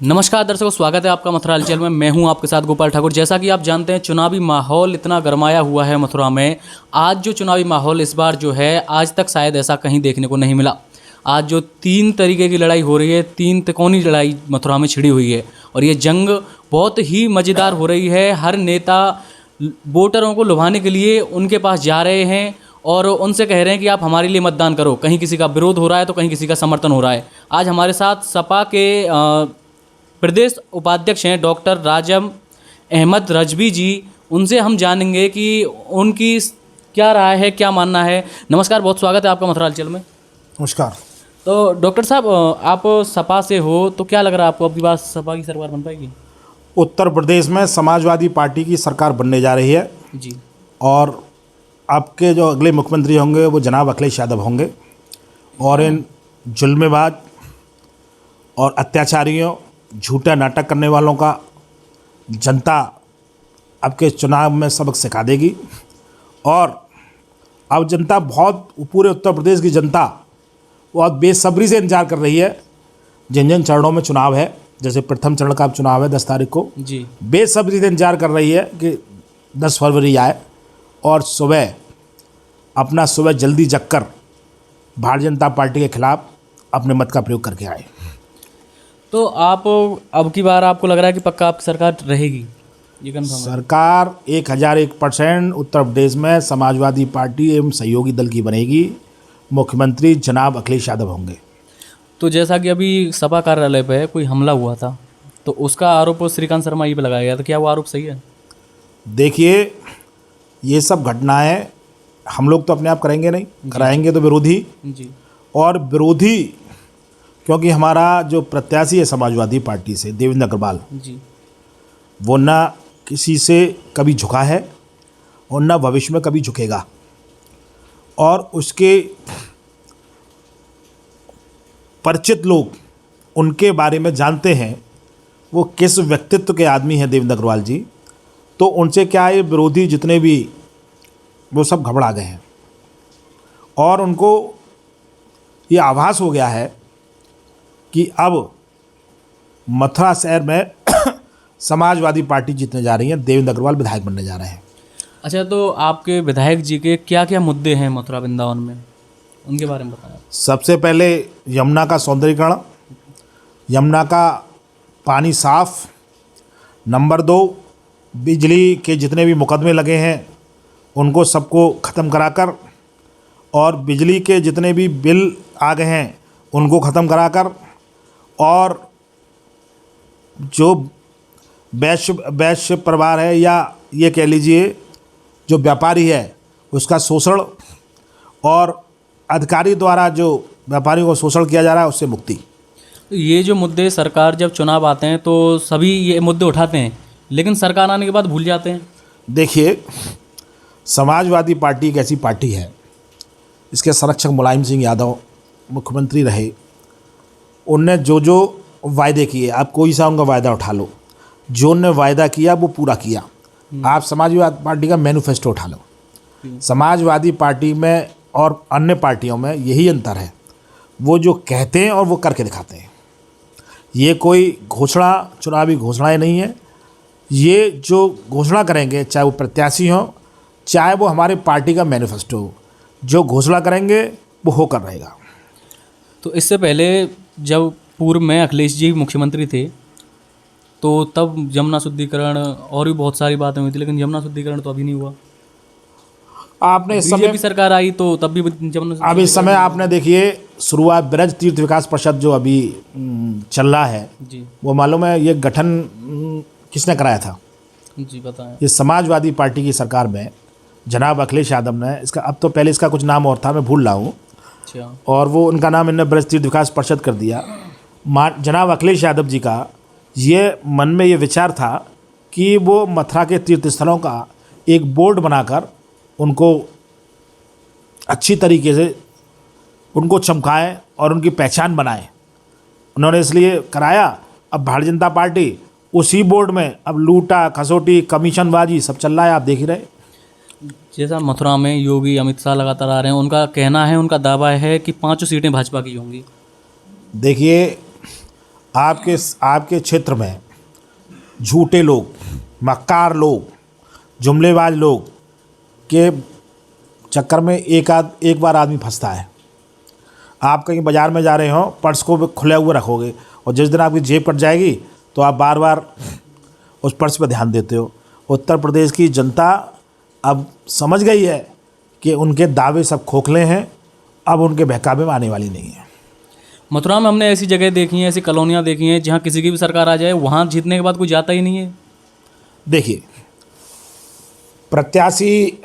नमस्कार दर्शकों, स्वागत है आपका मथुरा हलचल में। मैं हूं आपके साथ गोपाल ठाकुर। जैसा कि आप जानते हैं, चुनावी माहौल इतना गरमाया हुआ है मथुरा में। आज जो चुनावी माहौल इस बार जो है, आज तक शायद ऐसा कहीं देखने को नहीं मिला। आज जो 3 तरीके की लड़ाई हो रही है, 3 तिकोनी लड़ाई मथुरा में छिड़ी हुई है और ये जंग बहुत ही मज़ेदार हो रही है। हर नेता वोटरों को लुभाने के लिए उनके पास जा रहे हैं और उनसे कह रहे हैं कि आप हमारे लिए मतदान करो। कहीं किसी का विरोध हो रहा है तो कहीं किसी का समर्थन हो रहा है। आज हमारे साथ सपा के प्रदेश उपाध्यक्ष हैं डॉक्टर राजम अहमद रजवी जी। उनसे हम जानेंगे कि उनकी क्या राय है, क्या मानना है। नमस्कार, बहुत स्वागत है आपका मथुरा हलचल में। नमस्कार। तो डॉक्टर साहब, आप सपा से हो तो क्या लग रहा है आपको, आपकी बात सपा की सरकार बन पाएगी? उत्तर प्रदेश में समाजवादी पार्टी की सरकार बनने जा रही है जी। और आपके जो अगले मुख्यमंत्री होंगे वो जनाब अखिलेश यादव होंगे। और इन जुल्मेबाज और अत्याचारियों, झूठा नाटक करने वालों का जनता आपके चुनाव में सबक सिखा देगी। और अब जनता पूरे उत्तर प्रदेश की जनता बहुत बेसब्री से इंतजार कर रही है। जिन जिन चरणों में चुनाव है, जैसे प्रथम चरण का चुनाव है 10 तारीख को, जी। बेसब्री से इंतजार कर रही है कि 10 फरवरी आए और सुबह जल्दी जगकर भारतीय जनता पार्टी के खिलाफ अपने मत का प्रयोग करके आए। तो आप अब की बार आपको लग रहा है कि पक्का आपकी सरकार रहेगी, ये कंफर्म है? सरकार 1001% उत्तर प्रदेश में समाजवादी पार्टी एवं सहयोगी दल की बनेगी। मुख्यमंत्री जनाब अखिलेश यादव होंगे। तो जैसा कि अभी सपा कार्यालय पे कोई हमला हुआ था, तो उसका आरोप श्रीकांत शर्मा जी पे लगाया गया, तो क्या वो आरोप सही है? देखिए, ये सब घटनाएं हम लोग तो अपने आप करेंगे नहीं, कराएंगे तो विरोधी। जी। और विरोधी, क्योंकि हमारा जो प्रत्याशी है समाजवादी पार्टी से देवेंद्र अग्रवाल जी। वो ना किसी से कभी झुका है और ना भविष्य में कभी झुकेगा। और उसके परिचित लोग उनके बारे में जानते हैं वो किस व्यक्तित्व के आदमी हैं देवेंद्र अग्रवाल जी। तो उनसे क्या, ये विरोधी जितने भी वो सब घबरा गए हैं और उनको ये आभास हो गया है कि अब मथुरा शहर में समाजवादी पार्टी जीतने जा रही है, देवेंद्र अग्रवाल विधायक बनने जा रहे हैं। अच्छा, तो आपके विधायक जी के क्या क्या मुद्दे हैं मथुरा वृंदावन में, उनके बारे में बताएं। सबसे पहले यमुना का सौंदर्यीकरण, यमुना का पानी साफ। नंबर 2, बिजली के जितने भी मुकदमे लगे हैं उनको सबको ख़त्म कराकर, और बिजली के जितने भी बिल आ गए हैं उनको ख़त्म कराकर, और जो वैश्य परिवार है या ये कह लीजिए जो व्यापारी है उसका शोषण और अधिकारी द्वारा जो व्यापारियों को शोषण किया जा रहा है उससे मुक्ति। तो ये जो मुद्दे, सरकार जब चुनाव आते हैं तो सभी ये मुद्दे उठाते हैं, लेकिन सरकार आने के बाद भूल जाते हैं। देखिए, समाजवादी पार्टी एक ऐसी पार्टी है, इसके संरक्षक मुलायम सिंह यादव मुख्यमंत्री रहे। उनने जो वायदे किए, आप कोई सा उनका वायदा उठा लो, जो उनने वायदा किया वो पूरा किया। आप समाजवादी पार्टी का मैनिफेस्टो उठा लो। समाजवादी पार्टी में और अन्य पार्टियों में यही अंतर है, वो जो कहते हैं और वो करके दिखाते हैं। ये कोई चुनावी घोषणाएं नहीं है। ये जो घोषणा करेंगे, चाहे वो प्रत्याशी हो, चाहे वो हमारे पार्टी का मैनिफेस्टो हो, जो घोषणा करेंगे वो होकर रहेगा। तो इससे पहले जब पूर्व में अखिलेश जी मुख्यमंत्री थे तो तब यमुना शुद्धिकरण और भी बहुत सारी बातें हुई थी, लेकिन यमुना शुद्धिकरण तो अभी नहीं हुआ। आपने इस समय बीजेपी सरकार आई तो तब भी यमुना अब इस समय आपने देखिए शुरुआत ब्रज तीर्थ विकास परिषद जो अभी चल रहा है जी। वो मालूम है ये गठन किसने कराया था? जी बताएं। ये समाजवादी पार्टी की सरकार में जनाब अखिलेश यादव ने इसका, अब तो पहले इसका कुछ नाम और था, मैं भूल रहा हूँ, अच्छा। और वो उनका नाम इन्होंने ब्रज तीर्थ विकास परिषद कर दिया। जनाब अखिलेश यादव जी का ये मन में ये विचार था कि वो मथुरा के तीर्थ स्थलों का एक बोर्ड बनाकर उनको अच्छी तरीके से उनको चमकाएं और उनकी पहचान बनाएं। उन्होंने इसलिए कराया। अब भारतीय जनता पार्टी उसी बोर्ड में अब लूटा खसोटी कमीशनबाजी सब चल रहा है, आप देख ही रहे। जैसा मथुरा में योगी अमित शाह लगातार आ रहे हैं, उनका कहना है, उनका दावा है कि 5 सीटें भाजपा की होंगी। देखिए, आपके क्षेत्र में झूठे लोग, मक्कार लोग, जुमलेबाज लोग के चक्कर में एक बार आदमी फंसता है। आप कहीं बाज़ार में जा रहे हो, पर्स को भी खुले हुए रखोगे और जिस दिन आपकी जेब कट जाएगी तो आप बार बार उस पर्स पर ध्यान देते हो। उत्तर प्रदेश की जनता अब समझ गई है कि उनके दावे सब खोखले हैं, अब उनके बहकावे में आने वाली नहीं है। मथुरा में हमने ऐसी जगह देखी हैं, ऐसी कॉलोनियाँ देखी हैं जहाँ किसी की भी सरकार आ जाए, वहाँ जीतने के बाद कोई जाता ही नहीं है। देखिए, प्रत्याशी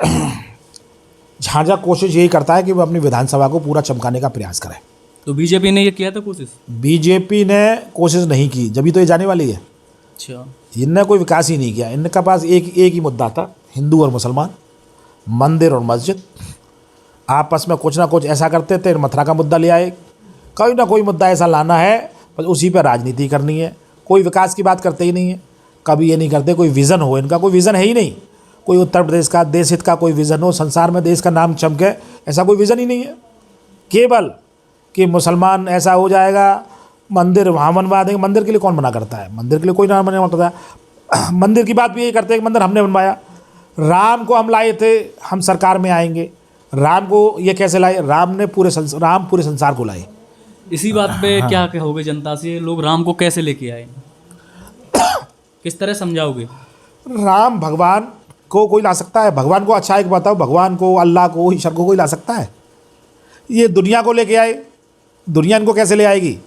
झांझा कोशिश यही करता है कि वो अपनी विधानसभा को पूरा चमकाने का प्रयास करे। तो बीजेपी ने ये किया था कोशिश? बीजेपी ने कोशिश नहीं की, जब तो ये जाने वाली है। अच्छा, इनने कोई विकास ही नहीं किया। इनके पास एक ही मुद्दा था, हिंदू और मुसलमान, मंदिर और मस्जिद। आपस में कुछ ना कुछ ऐसा करते थे। मथुरा का मुद्दा ले आए, कोई ना कोई मुद्दा ऐसा लाना है, बस उसी पर राजनीति करनी है। कोई विकास की बात करते ही नहीं है। कभी ये नहीं करते कोई विज़न हो, इनका कोई विज़न है ही नहीं। कोई उत्तर प्रदेश का देश हित का कोई विज़न हो, संसार में देश का नाम चमके, ऐसा कोई विज़न ही नहीं है। केवल कि मुसलमान ऐसा हो जाएगा, मंदिर वहाँ बनवा देंगे। मंदिर के लिए कौन मना करता है? मंदिर के लिए कोई ना मना करता है। मंदिर की बात भी यही करते हैं कि मंदिर हमने बनवाया। राम को हम लाए थे, हम सरकार में आएंगे। राम को ये कैसे लाए? राम पूरे संसार को लाए। इसी बात पे क्या कहोगे जनता से? लोग राम को कैसे लेके आए, किस तरह समझाओगे? राम भगवान को कोई ला सकता है? भगवान को अच्छा है कि बताओ, भगवान को, अल्लाह को, ईश्वर को कोई ला सकता है? ये दुनिया को लेके आए, दुनिया इनको कैसे ले आएगी?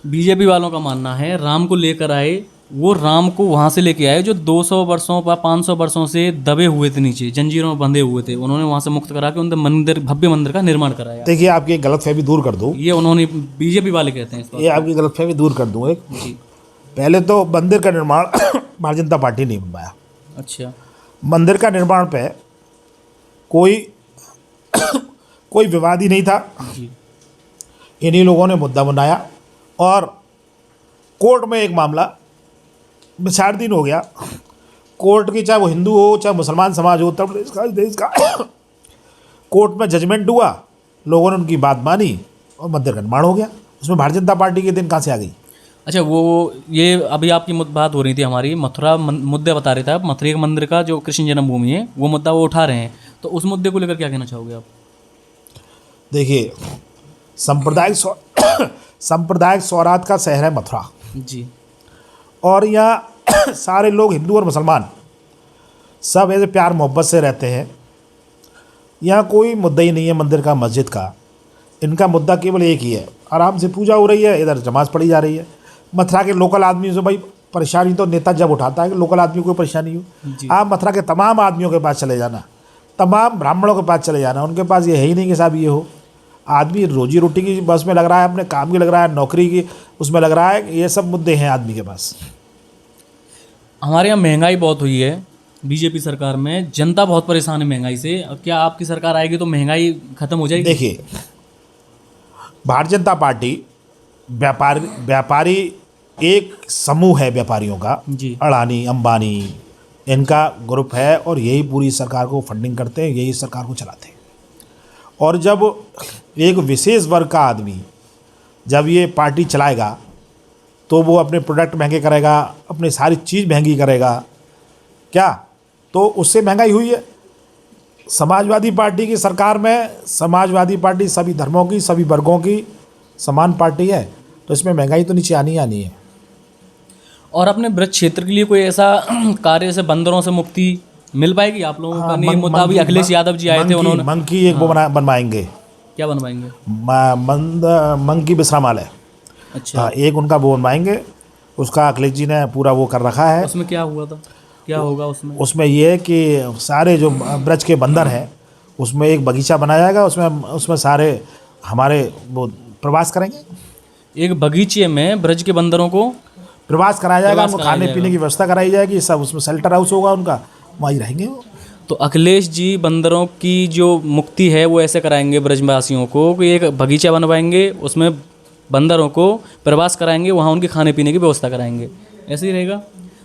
बीजेपी वालों का मानना है राम को लेकर आए, वो राम को वहाँ से लेके आए जो 200 वर्षों या 500 वर्षों से दबे हुए थे, नीचे जंजीरों में बंधे हुए थे। उन्होंने वहाँ से मुक्त करा के उनके मंदिर, भव्य मंदिर का निर्माण कराया। देखिए, आपकी एक गलतफहमी दूर कर दूँ, ये उन्होंने बीजेपी वाले कहते हैं इस बात ये आपकी गलतफहमी दूर कर दूँ। एक जी, पहले तो मंदिर का निर्माण भारतीय जनता पार्टी ने बनवाया। अच्छा, मंदिर का निर्माण पे कोई विवाद ही नहीं था। जी, इन्हीं लोगों ने मुद्दा बनाया और कोर्ट में एक मामला 4 दिन हो गया। कोर्ट की, चाहे वो हिंदू हो चाहे मुसलमान समाज हो, उत्तर प्रदेश का, इस देश का, कोर्ट में जजमेंट हुआ, लोगों ने उनकी बात मानी और मंदिर का निर्माण हो गया। उसमें भारतीय जनता पार्टी के दिन कहाँ से आ गई? अच्छा, वो ये अभी आपकी बात हो रही थी हमारी, मथुरा मुद्दे बता रहे थे आप, मथुरा के मंदिर का जो कृष्ण जन्मभूमि है वो मुद्दा वो उठा रहे हैं, तो उस मुद्दे को लेकर क्या कहना चाहोगे आप? देखिए, सांप्रदायिक सौराठ का शहर है मथुरा जी, और यहाँ सारे लोग, हिंदू और मुसलमान, सब ऐसे प्यार मोहब्बत से रहते हैं। यहाँ कोई मुद्दा ही नहीं है मंदिर का, मस्जिद का। इनका मुद्दा केवल एक ही है, आराम से पूजा हो रही है, इधर नमाज पढ़ी जा रही है। मथुरा के लोकल आदमी से भाई परेशानी तो नेता जब उठाता है कि लोकल आदमी को कोई परेशानी हो। आप मथुरा के तमाम आदमियों के पास चले जाना, तमाम ब्राह्मणों के पास चले जाना, उनके पास ये है ही नहीं कि साहब ये हो। आदमी रोजी रोटी की बस में लग रहा है, अपने काम की लग रहा है, नौकरी की उसमें लग रहा है। ये सब मुद्दे हैं आदमी के पास। हमारे यहाँ महंगाई बहुत हुई है, बीजेपी सरकार में जनता बहुत परेशान है महंगाई से। क्या आपकी सरकार आएगी तो महंगाई खत्म हो जाएगी? देखिए, भारतीय जनता पार्टी व्यापारी एक समूह है व्यापारियों का, जी, अडानी, अंबानी, इनका ग्रुप है और यही पूरी सरकार को फंडिंग करते हैं, यही सरकार को चलाते हैं। और जब एक विशेष वर्ग का आदमी जब ये पार्टी चलाएगा तो वो अपने प्रोडक्ट महंगे करेगा, अपनी सारी चीज़ महंगी करेगा, क्या? तो उससे महंगाई हुई है। समाजवादी पार्टी की सरकार में, समाजवादी पार्टी सभी धर्मों की, सभी वर्गों की समान पार्टी है, तो इसमें महंगाई तो नीचे आनी आनी है। और अपने ब्रज क्षेत्र के लिए कोई ऐसा कार्य, जैसे बंदरों से मुक्ति मिल पाएगी आप लोगों का? नहीं, मुद्दा अभी अखिलेश यादव जी आए थे, उन्होंने मंकी एक वो बनवाएंगे। क्या बनवाएंगे? मंकी विश्रामालय। अच्छा, हाँ, एक उनका वो बनवाएंगे, उसका अखिलेश जी ने पूरा वो कर रखा है। उसमें क्या हुआ था, क्या होगा उसमें? उसमें ये है कि सारे जो ब्रज के बंदर हैं उसमें एक बगीचा बनाया जाएगा, उसमें सारे हमारे वो प्रवास करेंगे। एक बगीचे में ब्रज के बंदरों को प्रवास कराया जाएगा, प्रवास उनको कराया खाने जाएगा। पीने की व्यवस्था कराई जाएगी, सब उसमें शेल्टर हाउस होगा उनका, वहीं रहेंगे वो। तो अखिलेश जी बंदरों की जो मुक्ति है वो ऐसे कराएंगे ब्रजवासियों को कि एक बगीचा बनवाएंगे, उसमें बंदरों को प्रवास कराएंगे, वहाँ उनके खाने पीने की व्यवस्था कराएंगे, ऐसे ही रहेगा।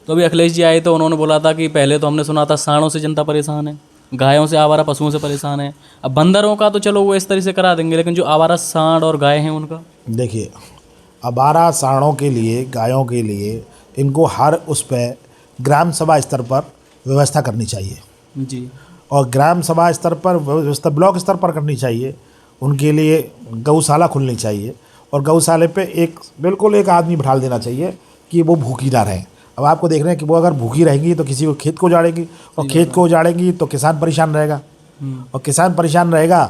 तो अभी अखिलेश जी आए तो उन्होंने बोला था कि पहले तो हमने सुना था सांडों से जनता परेशान है, गायों से, आवारा पशुओं से परेशान है। अब बंदरों का तो चलो वो इस तरह से करा देंगे, लेकिन जो आवारा सांड और गाय हैं उनका? देखिए, आवारा सांडों के लिए, गायों के लिए इनको हर उस पे ग्राम सभा स्तर पर व्यवस्था करनी चाहिए जी। और ग्राम सभा स्तर पर व्यवस्था ब्लॉक स्तर पर करनी चाहिए। उनके लिए गौशाला खुलनी चाहिए और गौशाले पे बिल्कुल एक आदमी बिठा देना चाहिए कि वो भूखी ना रहें। अब आपको देख रहे हैं कि वो अगर भूखी रहेंगी तो किसी को खेत को उजाड़ेंगी और खेत को उजाड़ेंगी तो किसान परेशान रहेगा और किसान परेशान रहेगा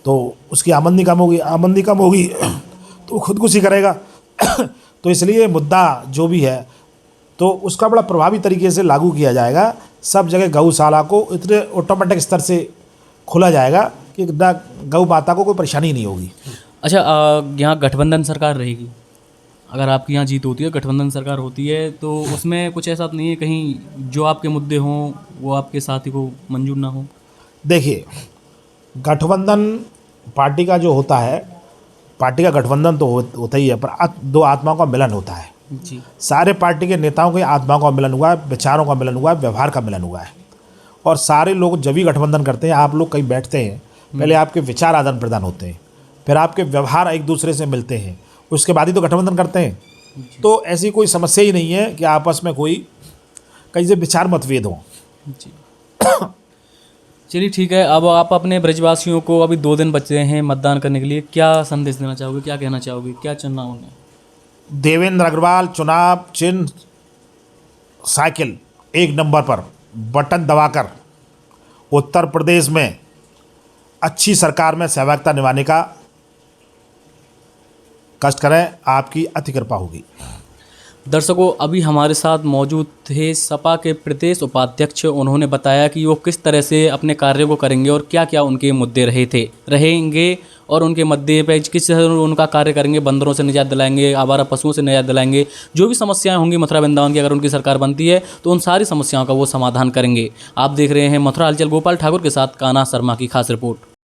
तो उसकी आमदनी कम होगी तो खुदकुशी करेगा। तो इसलिए मुद्दा जो भी है तो उसका बड़ा प्रभावी तरीके से लागू किया जाएगा। सब जगह गौशाला को इतने ऑटोमेटिक स्तर से खोला जाएगा कि ना गौ माता को कोई परेशानी नहीं होगी। अच्छा, यहाँ गठबंधन सरकार रहेगी, अगर आपकी यहाँ जीत होती है, गठबंधन सरकार होती है, तो उसमें कुछ ऐसा नहीं है कहीं जो आपके मुद्दे हों वो आपके साथी को मंजूर ना हो? देखिए, गठबंधन पार्टी का जो होता है, पार्टी का गठबंधन तो होता ही है, पर दो आत्माओं का मिलन होता है। जी। सारे पार्टी के नेताओं की आत्माओं का मिलन हुआ है, विचारों का मिलन हुआ है, व्यवहार का मिलन हुआ है और सारे लोग जब भी गठबंधन करते हैं, आप लोग कहीं बैठते हैं, पहले आपके विचार आदान प्रदान होते हैं, फिर आपके व्यवहार एक दूसरे से मिलते हैं, उसके बाद ही तो गठबंधन करते हैं। तो ऐसी कोई समस्या ही नहीं है कि आपस में कोई कहीं से विचार मतभेद हों। जी। चलिए ठीक है, अब आप अपने ब्रजवासियों को, अभी 2 दिन बचे हैं मतदान करने के लिए, क्या संदेश देना चाहोगे, क्या कहना चाहोगे, क्या चुनना उन्हें? देवेंद्र अग्रवाल चुनाव चिन्ह साइकिल 1 नंबर पर बटन दबाकर उत्तर प्रदेश में अच्छी सरकार में सहभागिता निभाने का कष्ट करें, आपकी अति कृपा होगी। दर्शकों, अभी हमारे साथ मौजूद थे सपा के प्रदेश उपाध्यक्ष। उन्होंने बताया कि वो किस तरह से अपने कार्य को करेंगे और क्या क्या उनके मुद्दे रहेंगे और उनके मुद्दे पे किस तरह उनका कार्य करेंगे। बंदरों से निजात दिलाएंगे, आवारा पशुओं से निजात दिलाएंगे, जो भी समस्याएं होंगी मथुरा वृंदावन की, अगर उनकी सरकार बनती है तो उन सारी समस्याओं का वो समाधान करेंगे। आप देख रहे हैं मथुरा हलचल, गोपाल ठाकुर के साथ कान्हा शर्मा की खास रिपोर्ट।